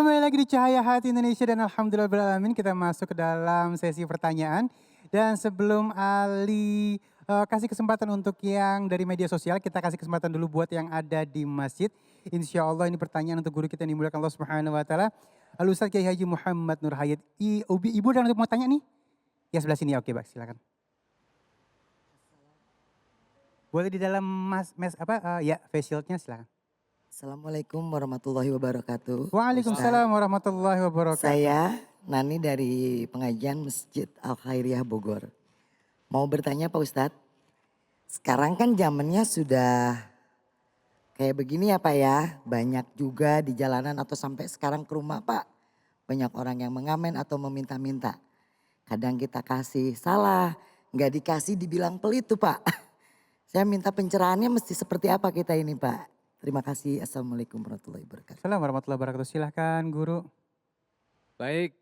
kembali lagi di Cahaya Hati Indonesia dan alhamdulillahirobbilalamin kita masuk ke dalam sesi pertanyaan. Dan sebelum Ali kasih kesempatan untuk yang dari media sosial, kita kasih kesempatan dulu buat yang ada di masjid. Insya Allah ini pertanyaan untuk guru kita yang dimuliakan Allah Subhanahu Wa Taala. Al-Ustaz Kiai Haji Muhammad Nur Hayat. Ibu dan untuk mau tanya nih? Ya sebelah sini ya, oke Pak silakan. Boleh di dalam ya face shieldnya silakan. Assalamualaikum warahmatullahi wabarakatuh. Waalaikumsalam warahmatullahi wabarakatuh. Saya Nani dari pengajian Masjid Al Khairiyah Bogor. Mau bertanya Pak Ustadz, sekarang kan zamannya sudah kayak begini ya Pak ya. Banyak juga di jalanan atau sampai sekarang ke rumah Pak. Banyak orang yang mengamen atau meminta-minta. Kadang kita kasih salah, nggak dikasih dibilang pelit tuh Pak. Saya minta pencerahannya mesti seperti apa kita ini Pak. Terima kasih. Assalamualaikum warahmatullahi wabarakatuh. Assalamualaikum warahmatullahi wabarakatuh. Silahkan guru. Baik,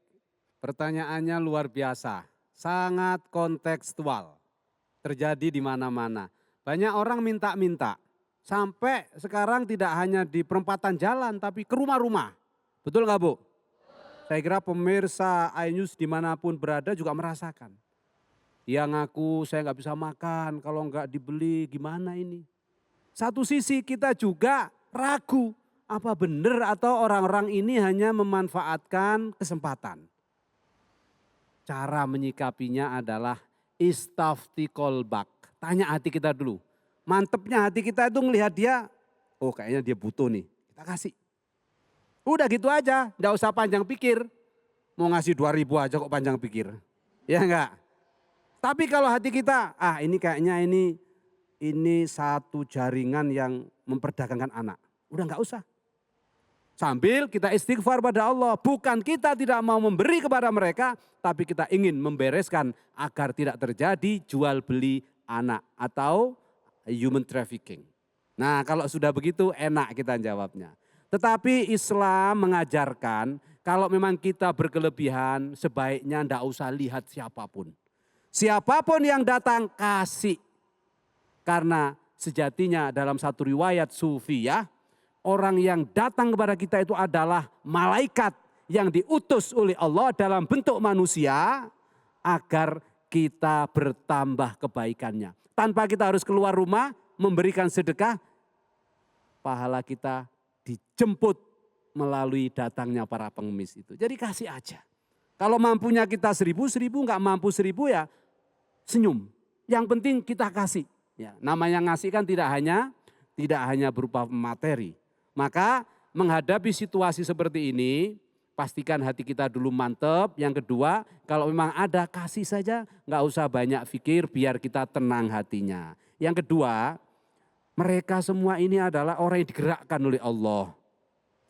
pertanyaannya luar biasa, sangat kontekstual, terjadi di mana-mana. Banyak orang minta-minta, sampai sekarang tidak hanya di perempatan jalan tapi ke rumah-rumah. Betul nggak Bu? Saya kira pemirsa iNews dimanapun berada juga merasakan. Dia ngaku saya nggak bisa makan, kalau nggak dibeli gimana ini. Satu sisi kita juga ragu, apa benar atau orang-orang ini hanya memanfaatkan kesempatan. Cara menyikapinya adalah istafti kolbak. Tanya hati kita dulu. Mantepnya hati kita itu ngelihat dia, oh kayaknya dia butuh nih, kita kasih. Udah gitu aja, enggak usah panjang pikir. Mau ngasih 2.000 aja kok panjang pikir. Ya enggak? Tapi kalau hati kita, ini kayaknya ini satu jaringan yang memperdagangkan anak. Udah enggak usah. Sambil kita istighfar pada Allah. Bukan kita tidak mau memberi kepada mereka, tapi kita ingin membereskan agar tidak terjadi jual beli anak atau human trafficking. Nah kalau sudah begitu enak kita jawabnya. Tetapi Islam mengajarkan kalau memang kita berkelebihan sebaiknya enggak usah lihat siapapun. Siapapun yang datang kasih. Karena sejatinya dalam satu riwayat sufiyah, orang yang datang kepada kita itu adalah malaikat yang diutus oleh Allah dalam bentuk manusia agar kita bertambah kebaikannya. Tanpa kita harus keluar rumah memberikan sedekah, pahala kita dijemput melalui datangnya para pengemis itu. Jadi kasih aja. Kalau mampunya kita 1.000, nggak mampu 1.000 ya senyum. Yang penting kita kasih. Ya, namanya ngasih kan tidak hanya berupa materi. Maka menghadapi situasi seperti ini, pastikan hati kita dulu mantep. Yang kedua, kalau memang ada kasih saja, nggak usah banyak pikir biar kita tenang hatinya. Yang kedua, mereka semua ini adalah orang yang digerakkan oleh Allah.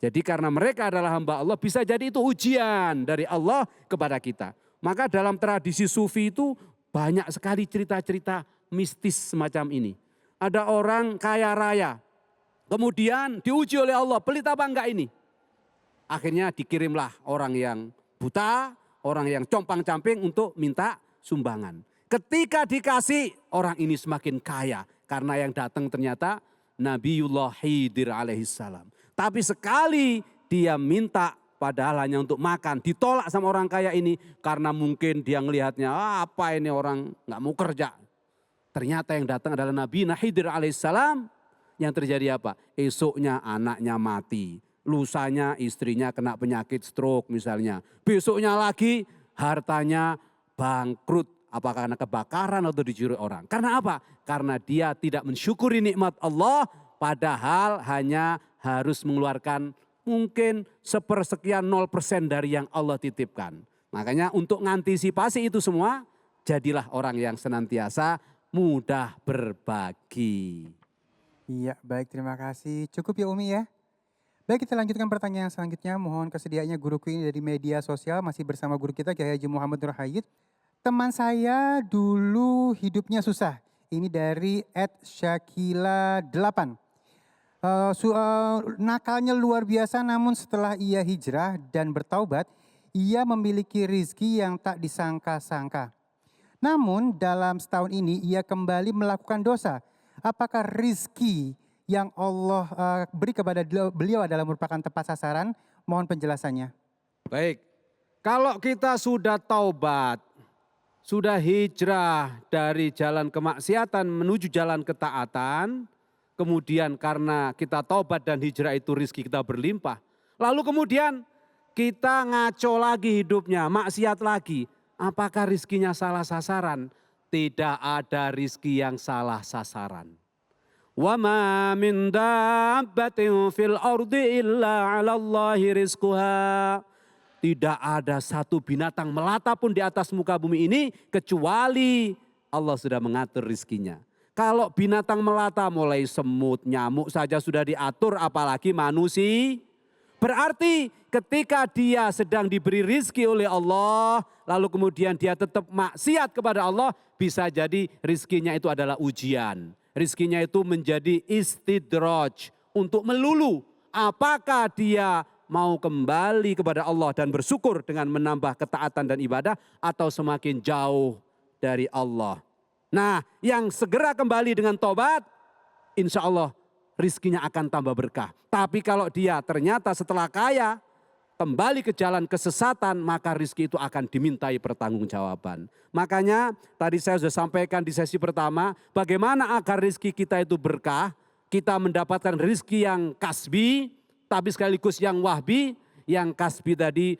Jadi karena mereka adalah hamba Allah, bisa jadi itu ujian dari Allah kepada kita. Maka dalam tradisi sufi itu banyak sekali cerita-cerita mistis semacam ini. Ada orang kaya raya, kemudian diuji oleh Allah, pelit apa enggak ini? Akhirnya dikirimlah orang yang buta, orang yang compang-camping untuk minta sumbangan. Ketika dikasih, orang ini semakin kaya. Karena yang datang ternyata Nabiullah Khidir alaihissalam. Tapi sekali dia minta padahal hanya untuk makan, ditolak sama orang kaya ini. Karena mungkin dia ngelihatnya, apa ini orang nggak mau kerja. Ternyata yang datang adalah Nabi Khidir alaihissalam. Yang terjadi apa? Esoknya anaknya mati. Lusanya istrinya kena penyakit stroke misalnya. Besoknya lagi hartanya bangkrut. Apakah karena kebakaran atau dicuri orang. Karena apa? Karena dia tidak mensyukuri nikmat Allah. Padahal hanya harus mengeluarkan mungkin 1/sekian 0% dari yang Allah titipkan. Makanya untuk mengantisipasi itu semua, jadilah orang yang senantiasa mudah berbagi. Iya baik terima kasih. Cukup ya Umi ya. Baik kita lanjutkan pertanyaan selanjutnya. Mohon kesediaannya guruku ini dari media sosial. Masih bersama guru kita Kiai Haji Muhammad Nur Hayat. Teman saya dulu hidupnya susah. Ini dari @Shakila8. Nakalnya luar biasa namun setelah ia hijrah dan bertaubat, ia memiliki rizki yang tak disangka-sangka. Namun dalam setahun ini ia kembali melakukan dosa. Apakah rizki yang Allah beri kepada beliau adalah merupakan tepat sasaran? Mohon penjelasannya. Baik, kalau kita sudah taubat, sudah hijrah dari jalan kemaksiatan menuju jalan ketaatan, kemudian karena kita taubat dan hijrah itu rizki kita berlimpah. Lalu kemudian kita ngaco lagi hidupnya, maksiat lagi. Apakah rizkinya salah sasaran? Tidak ada rizki yang salah sasaran. Wa ma min dabbatin fil ardi illa 'ala Allahi rizquha. Tidak ada satu binatang melata pun di atas muka bumi ini kecuali Allah sudah mengatur rizkinya. Kalau binatang melata mulai semut, nyamuk saja sudah diatur apalagi manusia. Berarti ketika dia sedang diberi rizki oleh Allah lalu kemudian dia tetap maksiat kepada Allah bisa jadi rizkinya itu adalah ujian. Rizkinya itu menjadi istidraj untuk melulu apakah dia mau kembali kepada Allah dan bersyukur dengan menambah ketaatan dan ibadah atau semakin jauh dari Allah. Nah, yang segera kembali dengan tobat, insya Allah rizkinya akan tambah berkah. Tapi kalau dia ternyata setelah kaya, kembali ke jalan kesesatan, maka rizki itu akan dimintai pertanggungjawaban. Makanya tadi saya sudah sampaikan di sesi pertama, bagaimana agar rizki kita itu berkah, kita mendapatkan rizki yang kasbi, tapi sekaligus yang wahbi, yang kasbi tadi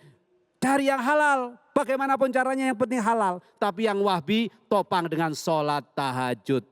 cari yang halal. Bagaimanapun caranya yang penting halal. Tapi yang wahbi topang dengan sholat tahajud.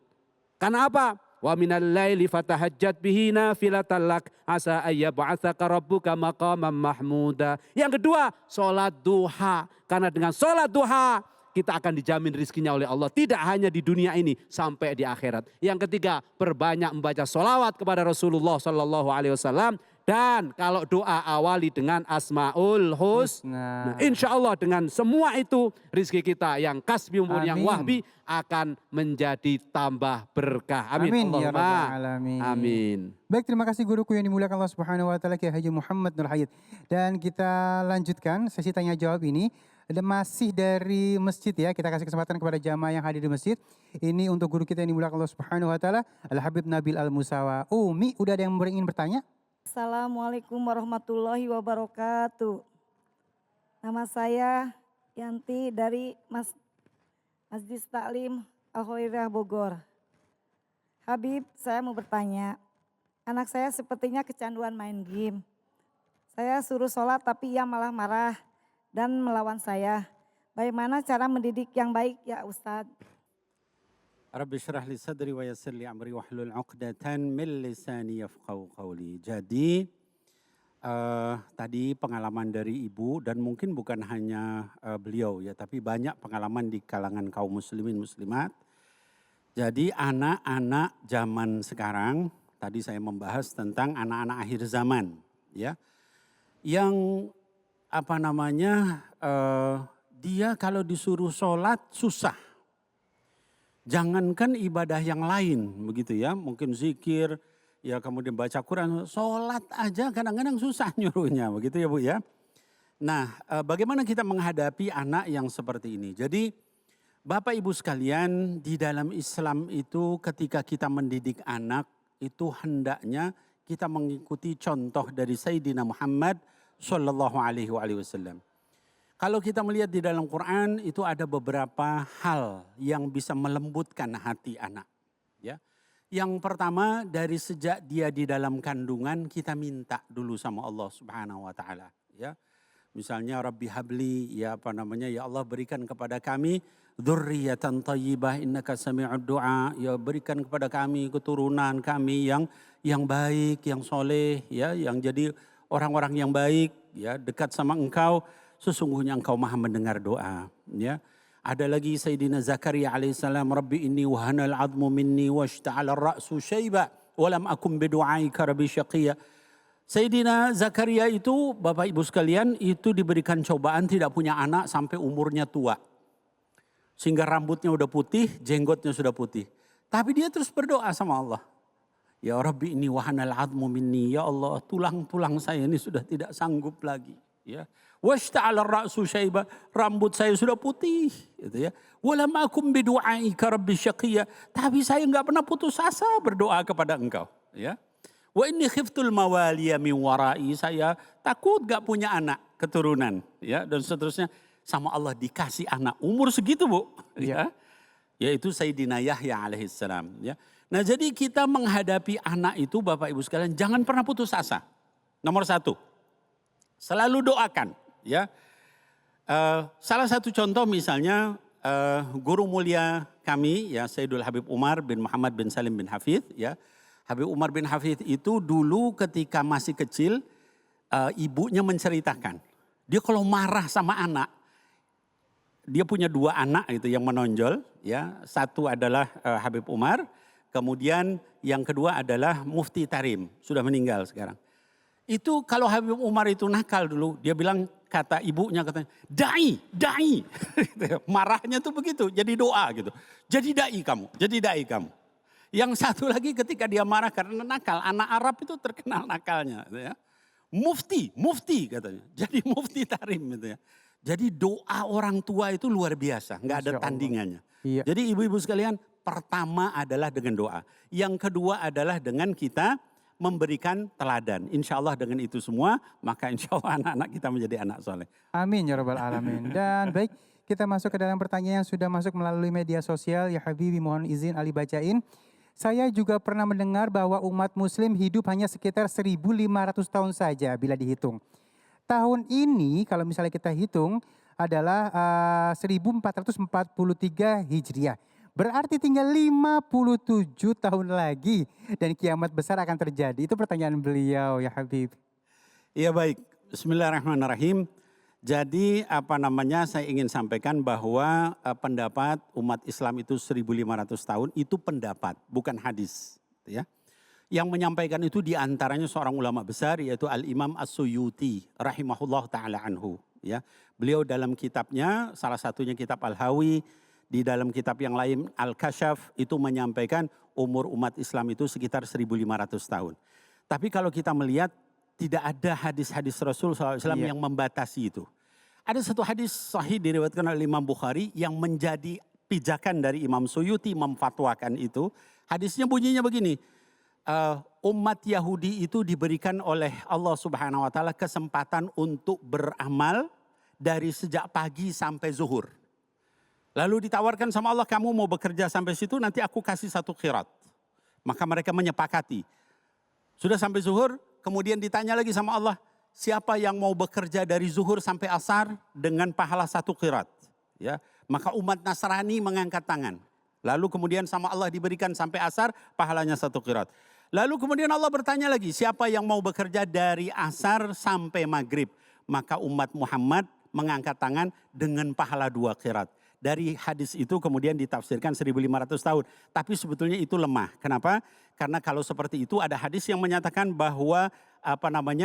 Karena apa? Wa minal laili fatahajjat bihi nafilatan lak asa ayyab'atsaka rabbuka maqaman mahmuda. Yang kedua, sholat duha. Karena dengan sholat duha kita akan dijamin rizkinya oleh Allah. Tidak hanya di dunia ini sampai di akhirat. Yang ketiga, perbanyak membaca sholawat kepada Rasulullah Sallallahu Alaihi Wasallam. Dan kalau doa awali dengan Asmaul Husna. Nah, insya Allah dengan semua itu rizki kita yang kasbi maupun yang wahbi akan menjadi tambah berkah. Amin. Amin ya Allahumma rabbal alamin. amin. Baik, terima kasih guruku yang dimuliakan Allah Subhanahu wa taala Kiai Haji Muhammad Nur Hayat. Dan kita lanjutkan sesi tanya jawab ini. Ada masih dari masjid ya, kita kasih kesempatan kepada jamaah yang hadir di masjid. Ini untuk guru kita yang dimuliakan Allah Subhanahu wa taala, Al Habib Nabil Al Musawa. Umi, udah ada yang ingin bertanya? Assalamualaikum warahmatullahi wabarakatuh. Nama saya Yanti dari Masjid Taklim Al-Khairiyah Bogor. Habib, saya mau bertanya. Anak saya sepertinya kecanduan main game. Saya suruh sholat tapi ia malah marah dan melawan saya. Bagaimana cara mendidik yang baik ya Ustadz? Rabbi syrah li sadri wa yassir li amri wahlul 'uqdatan min lisani yafqahu qawli. Jadi tadi pengalaman dari ibu dan mungkin bukan hanya beliau ya, tapi banyak pengalaman di kalangan kaum muslimin muslimat. Jadi anak-anak zaman sekarang, tadi saya membahas tentang anak-anak akhir zaman ya. Yang apa namanya dia kalau disuruh sholat susah. Jangankan ibadah yang lain begitu ya, mungkin zikir, ya kemudian baca Quran, sholat aja kadang-kadang susah nyuruhnya begitu ya Bu ya. Nah bagaimana kita menghadapi anak yang seperti ini? Jadi Bapak Ibu sekalian di dalam Islam itu ketika kita mendidik anak itu hendaknya kita mengikuti contoh dari Sayyidina Muhammad Sallallahu Alaihi Wasallam. Kalau kita melihat di dalam Quran itu ada beberapa hal yang bisa melembutkan hati anak. Ya, yang pertama dari sejak dia di dalam kandungan kita minta dulu sama Allah Subhanahu Wa Taala. Ya, misalnya Rabbi Habli, ya apa namanya, ya Allah berikan kepada kami dzurriyyatan thayyibah innaka sami'ud du'a. Ya berikan kepada kami keturunan kami yang baik, yang soleh, ya yang jadi orang-orang yang baik, ya dekat sama Engkau. Sesungguhnya Engkau maha mendengar doa. Ya. Ada lagi Sayyidina Zakaria alaihissalam, Rabbi inni wahanal admu minni washta'ala ra'su syaiba walam akum bidu'aika rabbi syaqiyya. Sayyidina Zakaria itu Bapak Ibu sekalian itu diberikan cobaan tidak punya anak sampai umurnya tua. Sehingga rambutnya udah putih, jenggotnya sudah putih. Tapi dia terus berdoa sama Allah. Ya Rabbi inni wahanal admu minni, ya Allah tulang-tulang saya ini sudah tidak sanggup lagi. Ya. Washta'ala ra'su syaiba, rambut saya sudah putih gitu ya. Walam akum bidu'aika rabbi syaqiyya, tapi saya enggak pernah putus asa berdoa kepada Engkau ya. Wa inni khiftul mawaliya min warai, saya takut gak punya anak keturunan, ya, dan seterusnya. Sama Allah dikasih anak umur segitu, Bu, ya. Yaitu Sayyidina Yahya alaihissalam, ya. Nah, jadi kita menghadapi anak itu Bapak Ibu sekalian jangan pernah putus asa. Nomor satu, selalu doakan, ya. Salah satu contoh misalnya guru mulia kami, ya, Sayyidul Habib Umar bin Muhammad bin Salim bin Hafidh, ya. Habib Umar bin Hafidh itu dulu ketika masih kecil ibunya menceritakan, dia kalau marah sama anak, dia punya 2 anak itu yang menonjol, ya. Satu adalah Habib Umar, kemudian yang kedua adalah Mufti Tarim, sudah meninggal sekarang. Itu kalau Habib Umar itu nakal dulu, dia bilang, kata ibunya katanya, dai. Marahnya tuh begitu, jadi doa gitu. Jadi dai kamu. Yang satu lagi ketika dia marah karena nakal, anak Arab itu terkenal nakalnya, gitu ya. Mufti katanya, jadi Mufti Tarim gitu ya. Jadi doa orang tua itu luar biasa, nggak ada tandingannya. Iya. Jadi ibu-ibu sekalian, pertama adalah dengan doa. Yang kedua adalah dengan kita memberikan teladan. Insya Allah dengan itu semua, maka insya Allah anak-anak kita menjadi anak soleh. Amin ya rabbal alamin. Dan baik, kita masuk ke dalam pertanyaan yang sudah masuk melalui media sosial. Ya Habibi, mohon izin Ali bacain. Saya juga pernah mendengar bahwa umat muslim hidup hanya sekitar 1.500 tahun saja bila dihitung. Tahun ini kalau misalnya kita hitung adalah 1443 Hijriah. Berarti tinggal 57 tahun lagi dan kiamat besar akan terjadi. Itu pertanyaan beliau ya Habib. Iya baik, bismillahirrahmanirrahim. Jadi saya ingin sampaikan bahwa pendapat umat Islam itu 1.500 tahun itu pendapat, bukan hadis, ya. Yang menyampaikan itu diantaranya seorang ulama besar yaitu Al-Imam As-Suyuti rahimahullah ta'ala anhu. Ya. Beliau dalam kitabnya, salah satunya kitab Al-Hawi, di dalam kitab yang lain Al-Kashaf itu menyampaikan umur umat Islam itu sekitar 1.500 tahun. Tapi kalau kita melihat tidak ada hadis-hadis Rasul SAW yang membatasi itu. Ada satu hadis sahih diriwayatkan oleh Imam Bukhari yang menjadi pijakan dari Imam Suyuti memfatwakan itu. Hadisnya bunyinya begini. Umat Yahudi itu diberikan oleh Allah Subhanahu wa taala kesempatan untuk beramal dari sejak pagi sampai zuhur. Lalu ditawarkan sama Allah, kamu mau bekerja sampai situ nanti aku kasih 1 qirat. Maka mereka menyepakati. Sudah sampai zuhur, kemudian ditanya lagi sama Allah, siapa yang mau bekerja dari zuhur sampai asar dengan pahala 1 qirat? Ya, maka umat Nasrani mengangkat tangan. Lalu kemudian sama Allah diberikan sampai asar, pahalanya 1 qirat. Lalu kemudian Allah bertanya lagi, siapa yang mau bekerja dari asar sampai maghrib? Maka umat Muhammad mengangkat tangan dengan pahala 2 qirat. Dari hadis itu kemudian ditafsirkan 1.500 tahun. Tapi sebetulnya itu lemah. Kenapa? Karena kalau seperti itu ada hadis yang menyatakan bahwa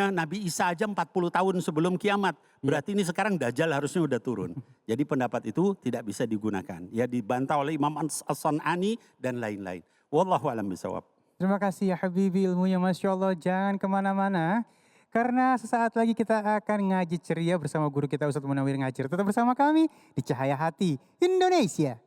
Nabi Isa aja 40 tahun sebelum kiamat. Berarti ini sekarang Dajjal harusnya udah turun. Jadi pendapat itu tidak bisa digunakan. Ya dibantah oleh Imam As-San'ani dan lain-lain. Wallahu a'lam bishawab. Terima kasih ya Habibi, ilmunya Masya Allah. Jangan kemana-mana. Karena sesaat lagi kita akan ngaji ceria bersama guru kita Ustadz Munawir Ngajir. Tetap bersama kami di Cahaya Hati Indonesia.